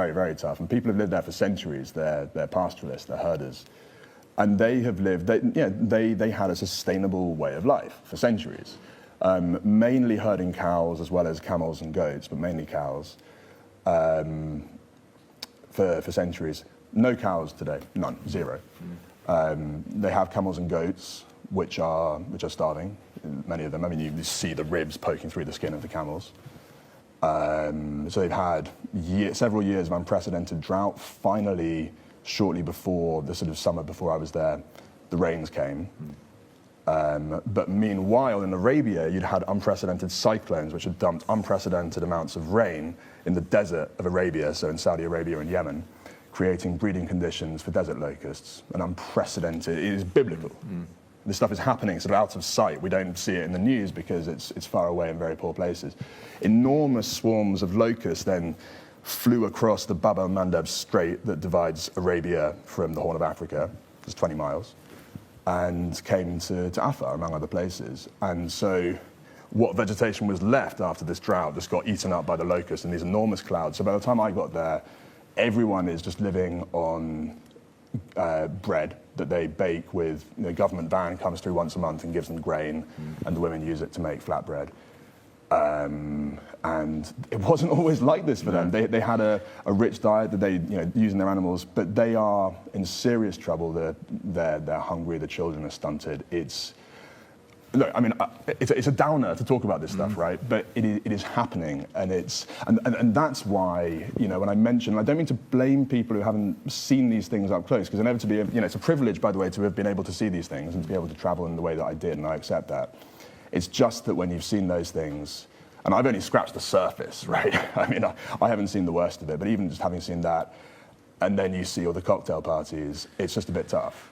very, very tough. And people have lived there for centuries. They're pastoralists, they're herders. And they have lived, they had a sustainable way of life for centuries. Mainly herding cows as well as camels and goats, but mainly cows for centuries. No cows today, none, zero. They have camels and goats, which are starving, many of them. I mean, you see the ribs poking through the skin of the camels. So they've had several years of unprecedented drought. Finally, shortly before the sort of summer before I was there, the rains came. But meanwhile, in Arabia, you'd had unprecedented cyclones, which had dumped unprecedented amounts of rain in the desert of Arabia, so in Saudi Arabia and Yemen, creating breeding conditions for desert locusts. An unprecedented, it is biblical. This stuff is happening sort of out of sight. We don't see it in the news because it's far away in very poor places. Enormous swarms of locusts then flew across the Bab el-Mandeb Strait that divides Arabia from the Horn of Africa, it's 20 miles, and came to Afar, among other places. And so what vegetation was left after this drought just got eaten up by the locusts in these enormous clouds. So by the time I got there, everyone is just living on bread that they bake with, the government van comes through once a month and gives them grain, and the women use it to make flatbread. And it wasn't always like this for them. They had a rich diet that they use in their animals, but they are in serious trouble. They're hungry, the children are stunted. Look, I mean, it's a downer to talk about this stuff, right? But it is happening, and and that's why, when I mention, I don't mean to blame people who haven't seen these things up close, because inevitably, it's a privilege, by the way, to have been able to see these things and to be able to travel in the way that I did, and I accept that. It's just that when you've seen those things, and I've only scratched the surface, right? I mean, I haven't seen the worst of it, but even just having seen that, and then you see all the cocktail parties, it's just a bit tough.